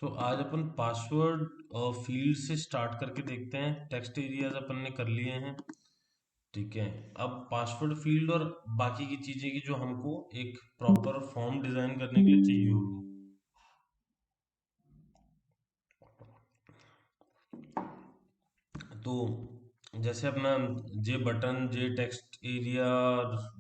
आज अपन password field से start करके देखते हैं। टेक्स्ट एरियाज अपन ने कर लिए हैं। ठीक है। अब पासवर्ड फील्ड और बाकी की चीजें की जो हमको एक प्रॉपर फॉर्म डिजाइन करने के लिए चाहिए होगी। तो जैसे अपना जे बटन, जे टेक्स्ट एरिया,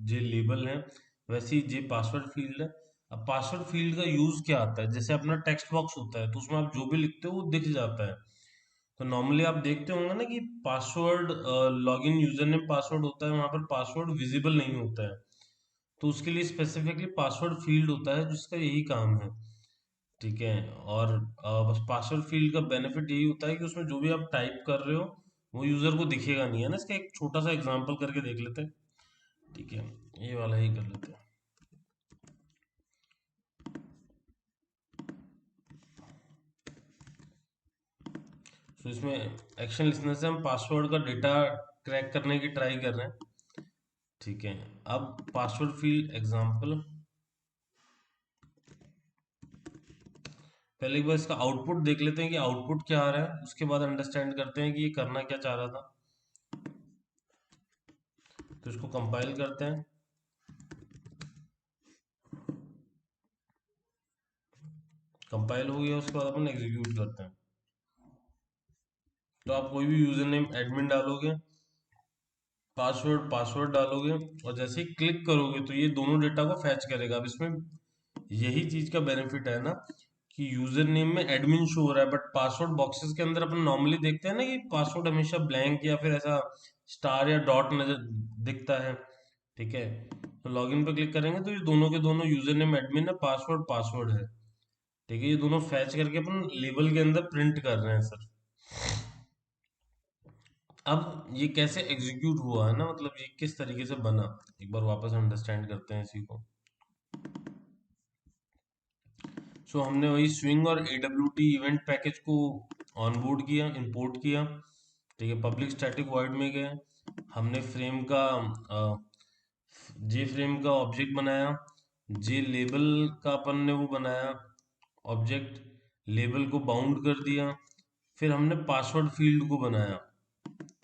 जे लेबल है, वैसे ही जे पासवर्ड फील्ड है। अब पासवर्ड फील्ड का यूज क्या आता है? जैसे अपना टेक्स्ट बॉक्स होता है तो उसमें आप जो भी लिखते हो वो दिख जाता है। तो नॉर्मली आप देखते होंगे ना कि password, login user name password होता है, वहां पर पासवर्ड विजिबल नहीं होता है। तो उसके लिए स्पेसिफिकली पासवर्ड फील्ड होता है जिसका यही काम है। ठीक है। और बस पासवर्ड फील्ड का बेनिफिट यही होता है कि उसमें जो भी आप टाइप कर रहे हो वो यूजर को दिखेगा नहीं, है ना। इसका एक छोटा सा एग्जांपल करके देख लेते हैं। ठीक है, ये वाला ही कर लेते हैं। तो इसमें एक्शन लिसनर से हम पासवर्ड का डेटा क्रैक करने की ट्राई कर रहे हैं। ठीक है। अब पासवर्ड फील्ड एग्जांपल, पहले एक बार इसका आउटपुट देख लेते हैं कि आउटपुट क्या आ रहा है, उसके बाद अंडरस्टैंड करते हैं कि ये करना क्या चाह रहा था। तो इसको कंपाइल करते हैं। कंपाइल हो गया, उसके बाद अपन एग्जीक्यूट करते हैं। तो आप कोई भी यूजर नेम एडमिन डालोगे, पासवर्ड पासवर्ड डालोगे, और जैसे ही क्लिक करोगे तो ये दोनों डेटा को फैच करेगा। अब इसमें यही चीज का बेनिफिट है ना कि यूजर नेम में एडमिन शो हो रहा है, बट पासवर्ड बॉक्सेस के अंदर अपन नॉर्मली देखते हैं ना कि पासवर्ड हमेशा ब्लैंक या फिर ऐसा स्टार या डॉट नजर दिखता है। ठीक है। तो लॉगिन पे क्लिक करेंगे तो ये दोनों के दोनों यूजर नेम एडमिन है, पासवर्ड पासवर्ड है। ठीक है, ये दोनों फैच करके अपन लेबल के अंदर प्रिंट कर रहे हैं सर। अब ये कैसे एग्जीक्यूट हुआ है ना, मतलब ये किस तरीके से बना, एक बार वापस अंडरस्टैंड करते हैं इसी को। हमने वही स्विंग और AWT इवेंट पैकेज को ऑनबोर्ड किया, इंपोर्ट किया। ठीक है, पब्लिक स्टैटिक वॉइड में गए। हमने फ्रेम का जे फ्रेम का ऑब्जेक्ट बनाया। जे लेबल का अपन ने वो बनाया ऑब्जेक्ट, लेबल को बाउंड कर दिया। फिर हमने पासवर्ड फील्ड को बनाया।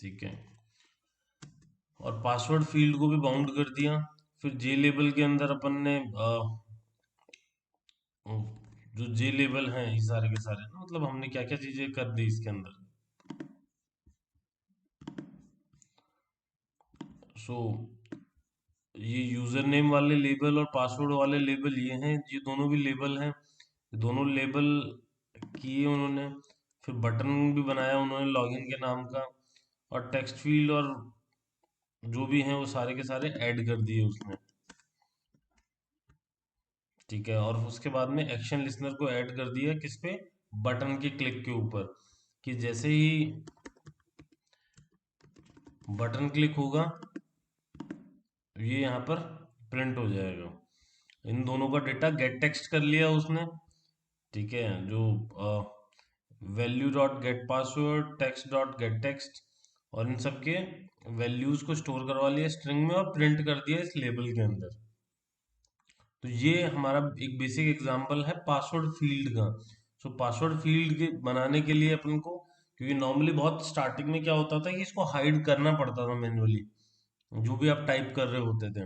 ठीक है। और पासवर्ड फील्ड को भी बाउंड कर दिया। फिर जे लेबल के अंदर अपन ने जो जे लेबल हैं ये सारे के सारे ना, मतलब हमने क्या क्या चीजें कर दी इसके अंदर। सो ये यूजर नेम वाले लेबल और पासवर्ड वाले लेबल ये हैं, ये दोनों भी लेबल हैं। दोनों लेबल किए उन्होंने। फिर बटन भी बनाया उन्होंने लॉगिन के नाम का। और टेक्स्ट फील्ड और जो भी हैं वो सारे के सारे ऐड कर दिए उसमें। ठीक है। और उसके बाद में एक्शन लिसनर को ऐड कर दिया किस पे? बटन के क्लिक के ऊपर। कि जैसे ही बटन क्लिक होगा ये यहाँ पर प्रिंट हो जाएगा। इन दोनों का डेटा गेट टेक्स्ट कर लिया उसने। ठीक है। जो value dot gate password, text dot gate text, और इन सब के वैल्यूज को स्टोर करवा लिया स्ट्रिंग में और प्रिंट कर दिया इस लेबल के अंदर। तो ये हमारा एक बेसिक एग्जांपल है पासवर्ड फील्ड का। पासवर्ड फील्ड के बनाने के लिए अपन को, क्योंकि नॉर्मली बहुत स्टार्टिंग में क्या होता था कि इसको हाइड करना पड़ता था मैन्युअली, जो भी आप टाइप कर रहे होते थे।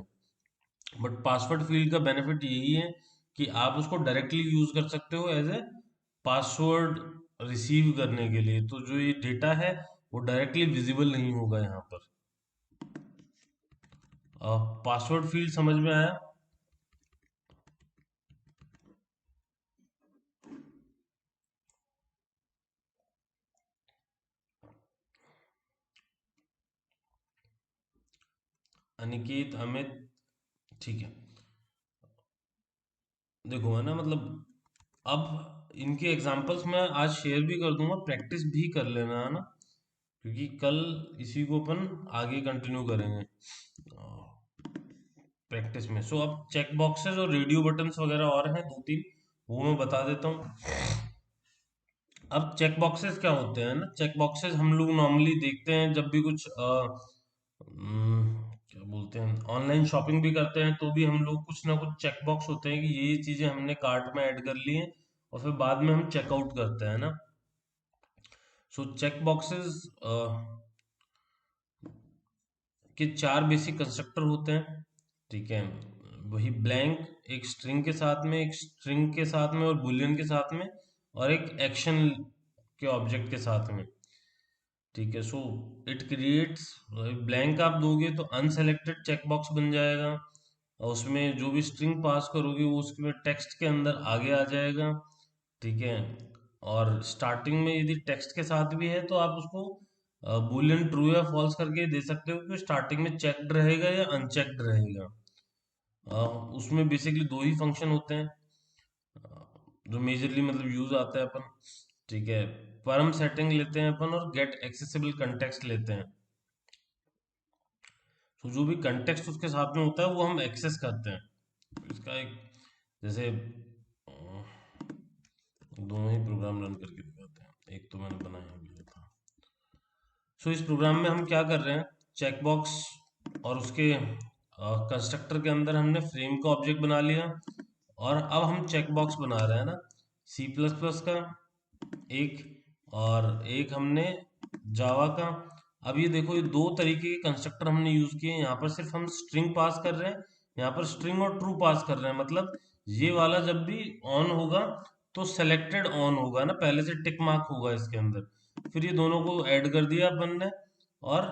बट पासवर्ड फील्ड का बेनिफिट यही है कि आप उसको डायरेक्टली यूज कर सकते हो एज ए पासवर्ड रिसीव करने के लिए। तो जो ये डेटा है वो डायरेक्टली विजिबल नहीं होगा यहाँ पर। पासवर्ड फील्ड समझ में आया? अनिकेत, अमित। ठीक है। देखो है ना, मतलब अब इनके एग्जांपल्स मैं आज शेयर भी कर दूंगा, प्रैक्टिस भी कर लेना, है ना। क्योंकि कल इसी को अपन आगे कंटिन्यू करेंगे प्रैक्टिस में। अब चेक बॉक्सेस और रेडियो बटन्स वगैरह और हैं दो तीन, वो मैं बता देता हूँ। अब चेक बॉक्सेस क्या होते हैं ना, चेक बॉक्सेस हम लोग नॉर्मली देखते हैं जब भी कुछ क्या बोलते हैं, ऑनलाइन शॉपिंग भी करते हैं तो भी हम लोग कुछ ना कुछ चेक बॉक्स होते हैं कि ये चीजें हमने कार्ट में ऐड कर ली हैं और फिर बाद में हम चेकआउट करते हैं ना। सो चेक बॉक्सेस के चार बेसिक कंस्ट्रक्टर होते हैं, ठीक है। वही ब्लैंक, एक स्ट्रिंग के साथ में, एक स्ट्रिंग के साथ में और बुलियन के साथ में, और एक एक्शन के ऑब्जेक्ट के साथ में, ठीक है। सो इट क्रिएट्स, ब्लैंक आप दोगे तो अनसेलेक्टेड चेक बॉक्स बन जाएगा, और उसमें जो भी स्ट्रिंग पास करोगे वो उसके टेक्स्ट के अंदर आगे आ जाएगा, ठीक है। और स्टार्टिंग में यदि टेक्स्ट के साथ भी है तो आप उसको बूलियन ट्रू या फॉल्स करके दे सकते हो कि स्टार्टिंग में चेक्ड रहेगा या अनचेक्ड रहेगा। उसमें बेसिकली दो ही फंक्शन होते हैं जो मेजरली मतलब यूज आता है अपन, ठीक है। परम सेटिंग लेते हैं अपन और गेट एक्सेसिबल कंटेक्स्ट लेते हैं। तो जो भी कंटेक्स्ट उसके साथ में होता है वो हम एक्सेस करते हैं। इसका एक, जैसे दोनों ही प्रोग्राम रन करके दिखाते हैं, एक तो मैंने बनाया भी था। सो इस प्रोग्राम में हम क्या कर रहे हैं, चेकबॉक्स और उसके कंस्ट्रक्टर के अंदर हमने फ्रेम का ऑब्जेक्ट बना लिया, और अब हम चेकबॉक्स बना रहे हैं ना सी प्लस प्लस का एक, और एक हमने जावा का। अब ये देखो, ये दो तरीके के कंस्ट्रक्टर हमने यूज किए। यहाँ पर सिर्फ हम स्ट्रिंग पास कर रहे हैं, यहाँ पर स्ट्रिंग और ट्रू पास कर रहे हैं। मतलब ये वाला जब भी ऑन होगा तो सेलेक्टेड ऑन होगा ना, पहले से टिक मार्क होगा इसके अंदर। फिर ये दोनों को ऐड कर दिया अपन ने, और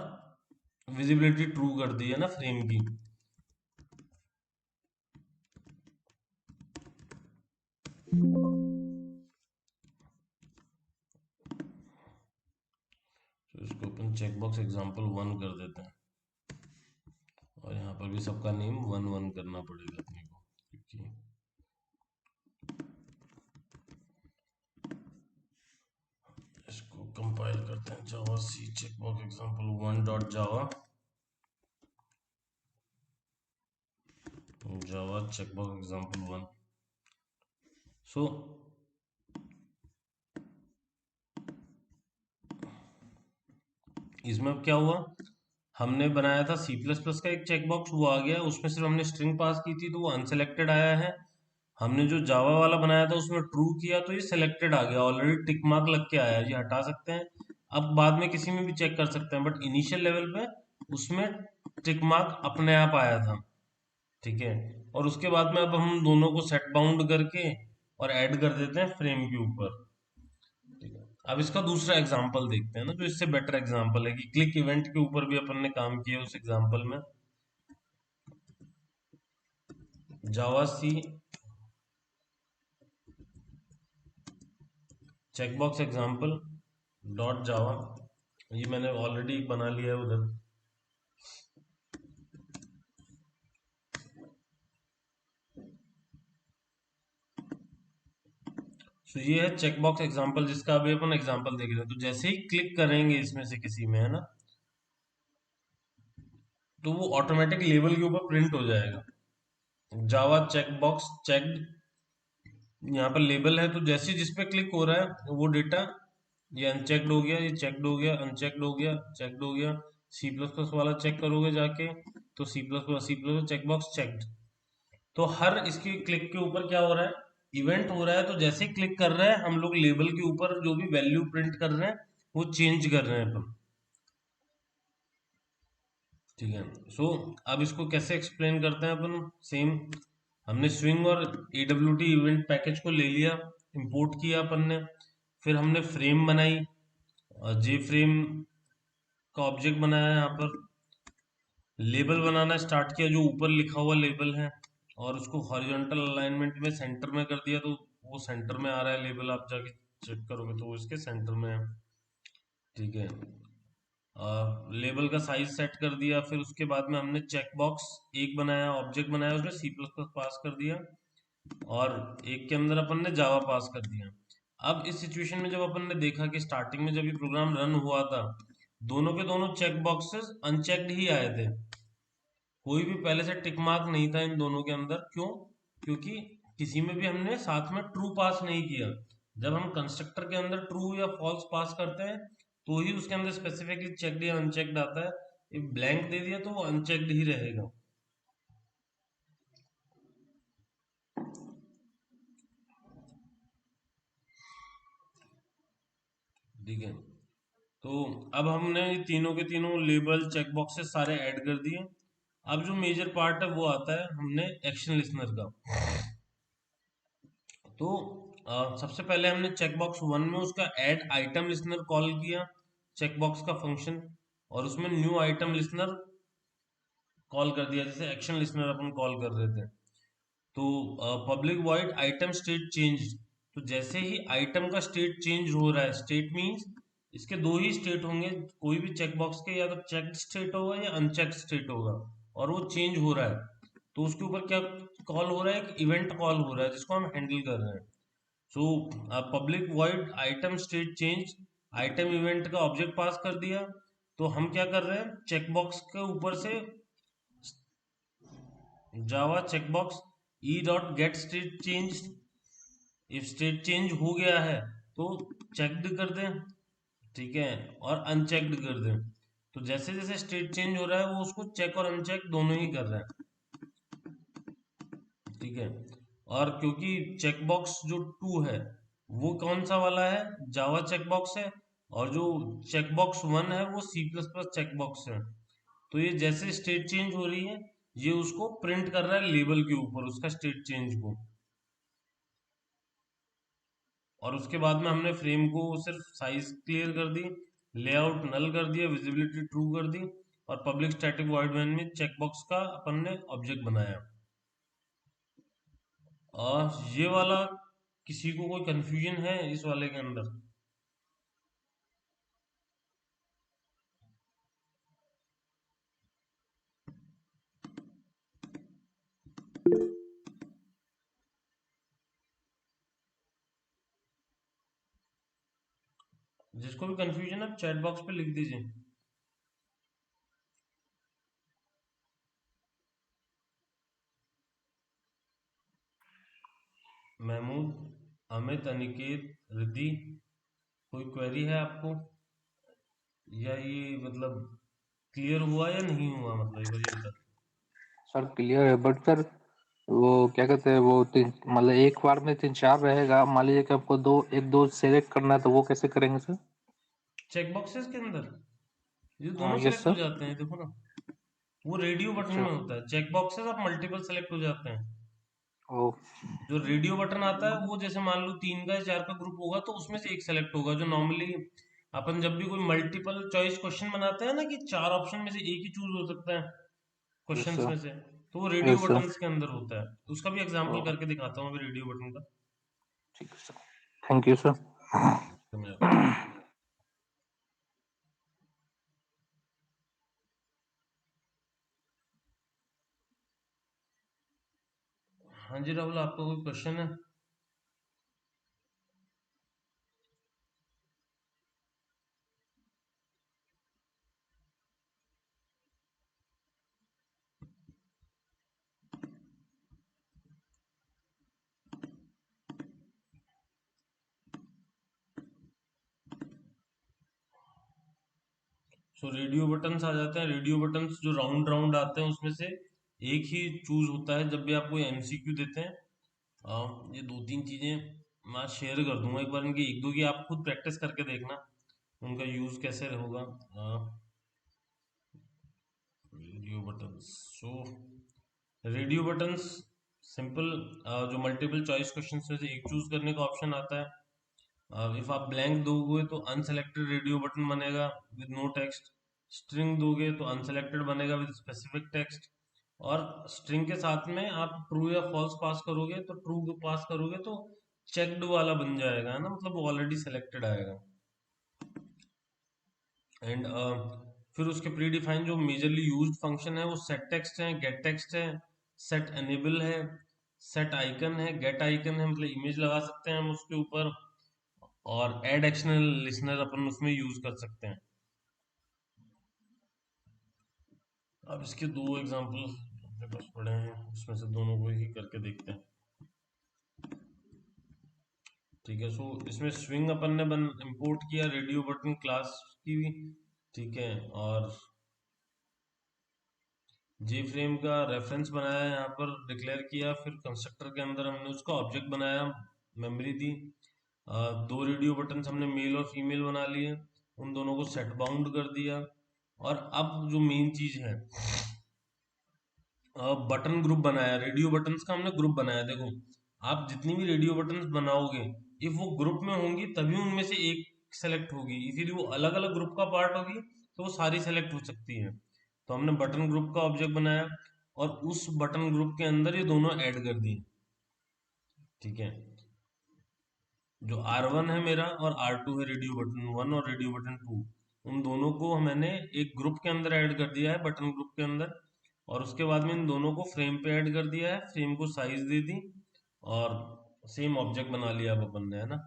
विजिबिलिटी ट्रू कर दी है ना फ्रेम की। तो इसको अपन चेकबॉक्स एग्जांपल 1 कर देते हैं, और यहाँ पर भी सबका नेम 1 1 करना पड़ेगा अपने को, क्योंकि इसको कंपाइल करते हैं। जावा सी चेकबॉक्स एग्जांपल 1 डॉट जावा, जावा चेकबॉक्स एग्जांपल 1। सो इसमें अब क्या हुआ, हमने बनाया था सी प्लस प्लस का एक चेकबॉक्स, वो आ गया, उसमें सिर्फ हमने स्ट्रिंग पास की थी तो वो अनसेलेक्टेड आया है। हमने जो जावा वाला बनाया था उसमें ट्रू किया तो ये सिलेक्टेड आ गया, ऑलरेडी टिक मार्क लग के आया, ये हटा सकते हैं। अब बाद में किसी में भी चेक कर सकते हैं, बट इनिशियल लेवल पे उसमें टिक मार्क अपने आप आया था, ठीक है। और उसके बाद में अब हम दोनों को सेट बाउंड करके और ऐड कर देते हैं फ्रेम के ऊपर, ठीक है। अब इसका दूसरा एग्जांपल देखते हैं ना, जो इससे बेटर एग्जांपल है कि क्लिक इवेंट के ऊपर भी अपन ने काम किया उस एग्जांपल में। जावा सी चेकबॉक्स एग्जांपल डॉट जावा, ये मैंने ऑलरेडी बना लिया है उधर। तो ये है चेकबॉक्स एग्जांपल, जिसका अभी अपन एग्जांपल देख रहे हैं। तो जैसे ही क्लिक करेंगे इसमें से किसी में, है ना, तो वो ऑटोमेटिक लेबल के ऊपर प्रिंट हो जाएगा, जावा चेकबॉक्स चेक्ड। यहाँ पर लेबल है, तो जैसे जिस पे क्लिक हो रहा है वो डेटा, ये अनचेक्ड हो गया, ये चेक्ड हो गया, अनचेक्ड हो गया, चेक्ड हो गया। सी प्लस प्लस वाला चेक करोगे जाके, तो सी प्लस चेकबॉक्स चेक्ड। तो हर इसके क्लिक के ऊपर क्या हो रहा है, इवेंट हो रहा है। तो जैसे ही क्लिक कर रहे हैं हम लोग, लेबल के ऊपर जो भी वैल्यू प्रिंट कर रहे हैं वो चेंज कर रहे हैं अपन, ठीक है। सो अब इसको कैसे एक्सप्लेन करते हैं अपन, सेम, हमने स्विंग और AWT इवेंट पैकेज को ले लिया, इंपोर्ट किया अपन ने। फिर हमने फ्रेम बनाई, जे फ्रेम का ऑब्जेक्ट बनाया यहाँ पर। लेबल बनाना स्टार्ट किया, जो ऊपर लिखा हुआ लेबल है, और उसको हॉरिजॉन्टल अलाइनमेंट में सेंटर में कर दिया, तो वो सेंटर में आ रहा है लेबल। आप जाके चेक करोगे तो वो इसके सेंटर में है, ठीक है। लेबल का साइज सेट कर दिया। फिर उसके बाद में हमने चेक बॉक्स एक बनाया, ऑब्जेक्ट बनाया, उसमें सी प्लस प्लस पास कर दिया, और एक के अंदर अपन ने जावा पास कर दिया। अब इस सिचुएशन में जब अपन ने देखा कि स्टार्टिंग में जब ये प्रोग्राम रन हुआ था, दोनों के दोनों चेक बॉक्सेस अनचेक्ड ही आए थे, कोई भी पहले से टिक मार्क नहीं था इन दोनों के अंदर। क्यों? क्योंकि किसी में भी हमने साथ में ट्रू पास नहीं किया। जब हम कंस्ट्रक्टर के अंदर ट्रू या फॉल्स पास करते हैं तो ही उसके अंदर स्पेसिफिकली चेक्ड या अनचेक्ड आता है। एक ब्लैंक दे दिया तो वो अनचेक्ड ही रहेगा। ठीक है। तो अब हमने ये तीनों के तीनों लेबल चेक बॉक्सेस सारे ऐड कर दिए। अब जो मेजर पार्ट है वो आता है हमने एक्शन लिसनर का। तो सबसे पहले हमने चेक बॉक्स वन में उसका ऐड आइटम लिसनर कॉल किया, चेक बॉक्स का फंक्शन, और उसमें न्यू आइटम लिसनर कॉल कर दिया, जैसे एक्शन लिसनर अपन कॉल कर रहे थे। तो public void item state change, तो जैसे ही आइटम का स्टेट चेंज हो रहा है, स्टेट मींस इसके दो ही स्टेट होंगे कोई भी चेक बॉक्स के, या तो चेक्ड स्टेट होगा या अनचेक्ड स्टेट होगा, और वो चेंज हो रहा है, तो उसके ऊपर क्या कॉल हो रहा है, एक इवेंट कॉल हो रहा है जिसको हम हैंडल कर रहे हैं। So public void item state change, item event का ऑब्जेक्ट पास कर दिया। तो हम क्या कर रहे हैं, चेकबॉक्स के ऊपर से Java checkbox e dot get state change, if state change हो गया है तो चेक्ड कर दें, ठीक है, और अनचेक्ड कर दें। तो जैसे जैसे स्टेट चेंज हो रहा है वो उसको चेक और अनचेक दोनों ही कर रहे हैं, ठीक है। और क्योंकि चेकबॉक्स जो टू है वो कौन सा वाला है, जावा चेकबॉक्स है, और जो चेकबॉक्स वन है वो सी प्लस प्लस चेकबॉक्स है। तो ये जैसे स्टेट चेंज हो रही है ये उसको प्रिंट कर रहा है लेबल के ऊपर उसका स्टेट चेंज को। और उसके बाद में हमने फ्रेम को सिर्फ साइज क्लियर कर दी, लेआउट नल कर दिया, विजिबिलिटी ट्रू कर दी, और पब्लिक स्टैटिक वॉइड मैन में चेकबॉक्स का अपन ने ऑब्जेक्ट बनाया। और ये वाला किसी को कोई कंफ्यूजन है इस वाले के अंदर? जिसको भी कंफ्यूजन है चैट बॉक्स पे लिख दीजिए। महमूद, अमित, अनिकेत, रिद्धि, कोई क्वेरी है आपको, या ये मतलब क्लियर हुआ या नहीं हुआ, मतलब एक बार ये बता। सर क्लियर है, बट सर वो क्या कहते हैं, वो तीन मतलब एक बार में तीन चार रहेगा, मान लीजिए कि आपको दो एक दो सेलेक्ट करना है तो वो कैसे करेंगे सर? चेक बॉक्सेस के अंदर ये हाँ दोनों यस सेलेक्ट हो सर। जाते हैं, देखो ना, वो रेडियो बटन अच्छा। में होता है, चेक बॉक्सेस आप मल्टीपल सेलेक्ट हो जाते हैं। ओ। जो रेडियो बटन आता है वो जैसे मान लो तीन का या चार का ग्रुप होगा तो उसमें से एक सेलेक्ट होगा, जो नॉर्मली अपन जब भी कोई मल्टीपल चॉइस क्वेश्चन बनाते हैं ना कि चार ऑप्शन में से एक ही चूज हो सकता है यस क्वेश्चंस सर। में से, तो वो रेडियो यस सर। बटन्स के अंदर होता है। उसका भी ओ एग्जांपल करके दिखाता हूँ अभी रेडियो बटन का। ठीक है सर। Thank you sir. तो मैं आता हूँ। हाँ जी राहुल, आपका कोई क्वेश्चन है? सो रेडियो बटन्स आ जाते हैं, रेडियो बटन्स जो राउंड राउंड आते हैं उसमें से एक ही चूज होता है जब भी आप कोई एमसीक्यू देते हैं। ये दो तीन चीजें मैं शेयर कर दूंगा एक बार, इनकी एक दो की आप खुद प्रैक्टिस करके देखना उनका यूज कैसे होगा। रेडियो बटन्स, सो रेडियो बटन्स सिंपल, जो मल्टीपल चॉइस क्वेश्चन में से एक चूज करने का ऑप्शन आता है। इफ आप ब्लैंक दोगे तो अनसेलेक्टेड रेडियो बटन बनेगा विद नो टेक्स्ट, स्ट्रिंग दोगे तो अनसेलेक्टेड बनेगा विद स्पेसिफिक टेक्स्ट, और स्ट्रिंग के साथ में आप ट्रू या फॉल्स पास करोगे तो ट्रू पास करोगे तो चेक्ड वाला बन जाएगा, है ना, मतलब वो ऑलरेडी सेलेक्टेड आएगा। एंड फिर उसके प्री डिफाइन जो मेजरली यूज्ड फंक्शन है वो सेट टेक्स्ट है, गेट टेक्स्ट है, सेट एनेबल है, सेट आइकन है, गेट आइकन है, मतलब इमेज लगा सकते हैं हम उसके ऊपर, और ऐड एक्शनल लिसनर अपन उसमें यूज कर सकते हैं। अब इसके दो एग्जांपल अपने पास पड़े हैं, उसमें से दोनों को ही करके देखते हैं, ठीक है। सो इसमें स्विंग अपन ने इंपोर्ट किया रेडियो बटन क्लास की भी, ठीक है, और जे फ्रेम का रेफरेंस बनाया, यहाँ पर डिक्लेयर किया, फिर कंस्ट्रक्टर के अंदर हमने उसका ऑब्जेक्ट बनाया, मेमोरी दी, दो रेडियो बटन हमने मेल और फीमेल बना लिए, उन दोनों को सेट बाउंड कर दिया। और अब जो मेन चीज है, बटन ग्रुप बनाया, रेडियो बटन्स का हमने ग्रुप बनाया। देखो, आप जितनी भी रेडियो बटन्स बनाओगे, इफ वो ग्रुप में होंगी तभी उनमें से एक सेलेक्ट होगी, इसीलिए वो अलग अलग ग्रुप का पार्ट होगी तो वो सारी सेलेक्ट हो सकती है। तो हमने बटन ग्रुप का ऑब्जेक्ट बनाया और उस बटन ग्रुप के अंदर ये दोनों ऐड कर दिए। ठीक है, जो R1 है मेरा और R2 है, रेडियो बटन 1 और रेडियो बटन 2, उन दोनों को मैंने एक ग्रुप के अंदर ऐड कर दिया है, बटन ग्रुप के अंदर। और उसके बाद में इन दोनों को फ्रेम पे ऐड कर दिया है, फ्रेम को साइज दे दी और सेम ऑब्जेक्ट बना लिया अब अपन ने, है ना।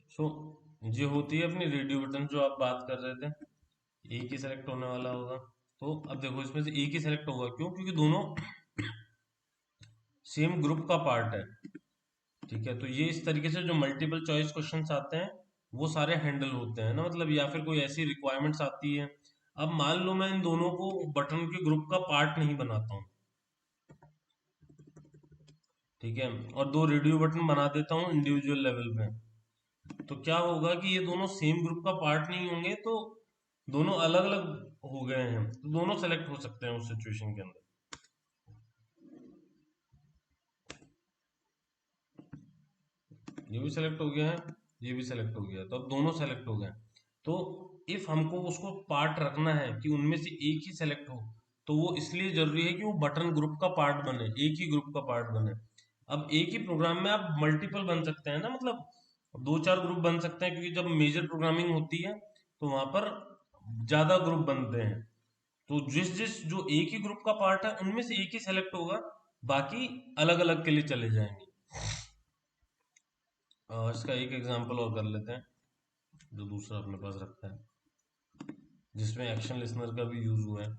सो ये होती है अपनी रेडियो बटन जो आप बात कर रहे थे, एक ही सेलेक्ट होने वाला होगा। तो अब देखो, इसमें से एक ही सेलेक्ट होगा, क्यों? क्योंकि दोनों सेम ग्रुप का पार्ट है। ठीक है, तो ये इस तरीके से जो मल्टीपल चॉइस क्वेश्चंस आते हैं वो सारे हैंडल होते हैं ना, मतलब या फिर कोई ऐसी रिक्वायरमेंट्स आती है। अब मान लो मैं इन दोनों को बटन के ग्रुप का पार्ट नहीं बनाता हूँ, ठीक है, और दो रेडियो बटन बना देता हूँ इंडिविजुअल लेवल पे, तो क्या होगा कि ये दोनों सेम ग्रुप का पार्ट नहीं होंगे, तो दोनों अलग अलग हो गए हैं, तो दोनों सेलेक्ट हो सकते हैं उस सिचुएशन के अंदर। ये भी सेलेक्ट हो गया है, ये भी सेलेक्ट हो गया है, तो अब दोनों सेलेक्ट हो गए। तो इफ हमको उसको पार्ट रखना है कि उनमें से एक ही सेलेक्ट हो, तो वो इसलिए जरूरी है कि वो बटन ग्रुप का पार्ट बने, एक ही ग्रुप का पार्ट बने। अब एक ही प्रोग्राम में आप मल्टीपल बन सकते हैं ना, मतलब दो चार ग्रुप बन सकते हैं, क्योंकि जब मेजर प्रोग्रामिंग होती है तो वहां पर ज्यादा ग्रुप बनते हैं। तो जिस जिस जो एक ही ग्रुप का पार्ट है उनमें से एक ही सेलेक्ट होगा, बाकी अलग अलग के लिए चले जाएंगे। इसका एक एग्जांपल और कर लेते हैं, जो दूसरा अपने पास रखा है, जिसमें एक्शन लिसनर का भी यूज हुआ है।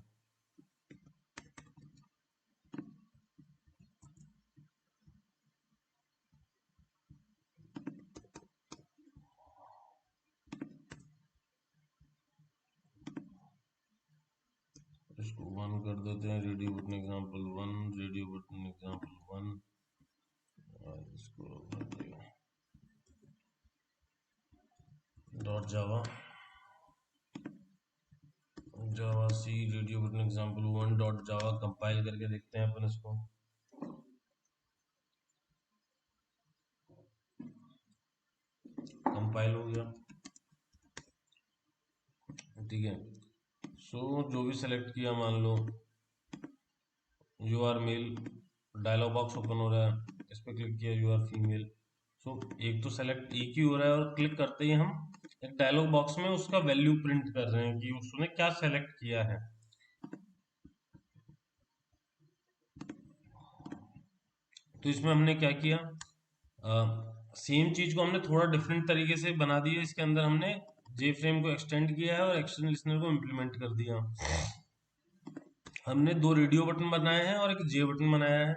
इसको वन कर देते हैं, radio button example one, radio button example one, और इसको dot Java, javac radio button example one dot Java, compile करके देखते हैं अपन इसको। कंपाइल हो गया, ठीक है। सो जो भी सेलेक्ट किया, मान लो you are male, dialog box open हो रहा है, इस पर क्लिक किया, यू आर फीमेल। सो एक तो सेलेक्ट एक ही हो रहा है, और क्लिक करते ही हम एक डायलॉग बॉक्स में उसका वैल्यू प्रिंट कर रहे हैं कि उसने क्या सेलेक्ट किया है। तो इसमें हमने क्या किया, सेम चीज को हमने थोड़ा डिफरेंट तरीके से बना दिया। इसके अंदर हमने जे फ्रेम को एक्सटेंड किया है और एक्शन लिसनर को इम्प्लीमेंट कर दिया। हमने दो रेडियो बटन बनाए हैं और एक जे बटन बनाया है,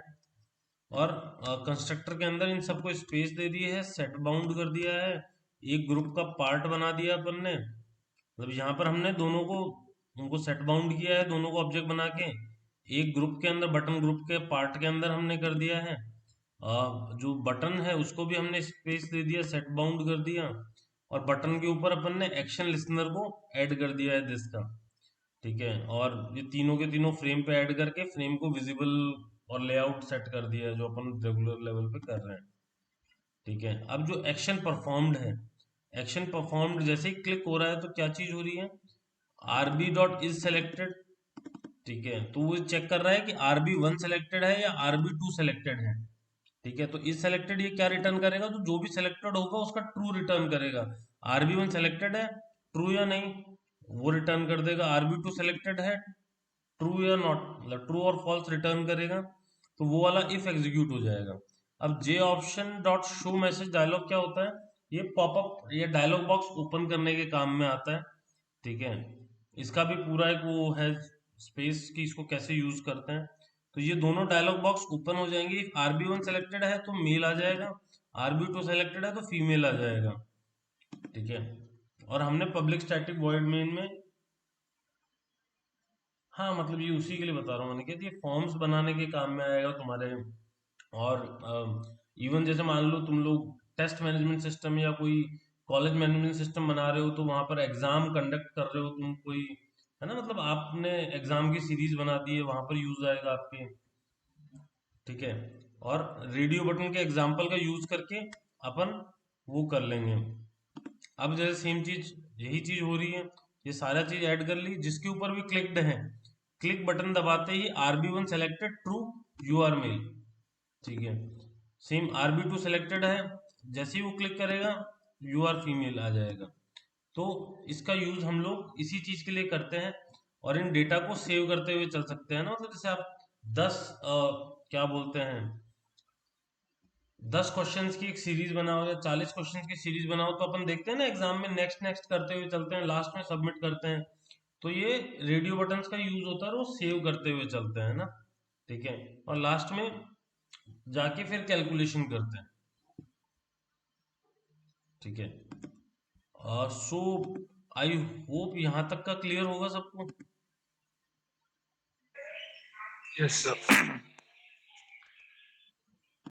और कंस्ट्रक्टर के अंदर इन सबको स्पेस दे दी है, सेट बाउंड कर दिया है, एक ग्रुप का पार्ट बना दिया अपन ने। मतलब यहाँ पर हमने दोनों को, उनको सेट बाउंड किया है, दोनों को ऑब्जेक्ट बना के एक ग्रुप के अंदर, बटन ग्रुप के पार्ट के अंदर हमने कर दिया है। जो बटन है उसको भी हमने स्पेस दे दिया, सेट बाउंड कर दिया, और बटन के ऊपर अपन ने एक्शन लिसनर को ऐड कर दिया है दिस का। ठीक है, और ये तीनों के तीनों फ्रेम पे ऐड करके फ्रेम को विजिबल और लेआउट सेट कर दिया है, जो अपन रेगुलर लेवल पे कर रहे हैं। ठीक है, अब जो एक्शन परफॉर्म्ड है, एक्शन परफॉर्म्ड जैसे ही क्लिक हो रहा है तो क्या चीज हो रही है, आरबी डॉट इज सेलेक्टेड। ठीक है, तो वो चेक कर रहा है कि आरबी वन सेलेक्टेड है या आरबी टू सेलेक्टेड है। ठीक है, तो इज सेलेक्टेड ये क्या रिटर्न करेगा, तो जो भी सेलेक्टेड होगा उसका ट्रू रिटर्न करेगा। आरबी वन सेलेक्टेड है, ट्रू या नहीं, वो रिटर्न कर देगा। आरबी टू सेलेक्टेड है, ट्रू या नॉट, मतलब ट्रू और फॉल्स रिटर्न करेगा। तो वो वाला इफ एग्जीक्यूट हो जाएगा। अब J option dot show message dialog क्या होता है, ये पॉपअप, ये डायलॉग बॉक्स ओपन करने के काम में आता है। ठीक है, इसका भी पूरा एक वो है स्पेस की, इसको कैसे यूज करते हैं। तो ये दोनों डायलॉग बॉक्स ओपन हो जाएंगे। RB1 सेलेक्टेड है तो मेल आ जाएगा, RB2 सेलेक्टेड है तो फीमेल आ जाएगा। ठीक है, और हमने पब्लिक स्टैटिक वॉइड मेन में, हाँ मतलब ये उसी के लिए बता रहा हूँ मैंने, कि ये फॉर्म्स बनाने के काम में आएगा तुम्हारे। और इवन जैसे मान लो तुम लोग टेस्ट मैनेजमेंट सिस्टम या कोई कॉलेज मैनेजमेंट सिस्टम बना रहे हो, तो वहां पर एग्जाम कंडक्ट कर रहे हो तुम कोई, है ना, मतलब आपने एग्जाम की सीरीज बना दी है, वहां पर यूज आएगा आपके। ठीक है, और रेडियो बटन के एग्जाम्पल का यूज करके अपन वो कर लेंगे। अब जैसे सेम चीज, यही चीज हो रही है, ये सारा चीज ऐड कर ली, जिसके ऊपर भी क्लिक्ड है, क्लिक बटन दबाते ही RB1 selected true, you are male. ठीक है, सेम RB2 सेलेक्टेड है, जैसे ही वो क्लिक करेगा यू आर फीमेल आ जाएगा। तो इसका यूज हम लोग इसी चीज के लिए करते हैं, और इन डेटा को सेव करते हुए चल सकते हैं ना, मतलब जैसे आप 10 क्या बोलते हैं, 10 क्वेश्चंस की एक सीरीज बनाओ या 40 क्वेश्चंस की सीरीज बनाओ, तो अपन देखते हैं ना एग्जाम में नेक्स्ट नेक्स्ट करते हुए चलते हैं, लास्ट में सबमिट करते हैं। तो ये रेडियो बटन्स का यूज होता है, और वो सेव करते हुए चलते हैं ना। ठीक है, और लास्ट में जाके फिर कैलकुलेशन करते हैं। ठीक है, सो आई होप यहाँ तक का क्लियर होगा सबको। Yes sir.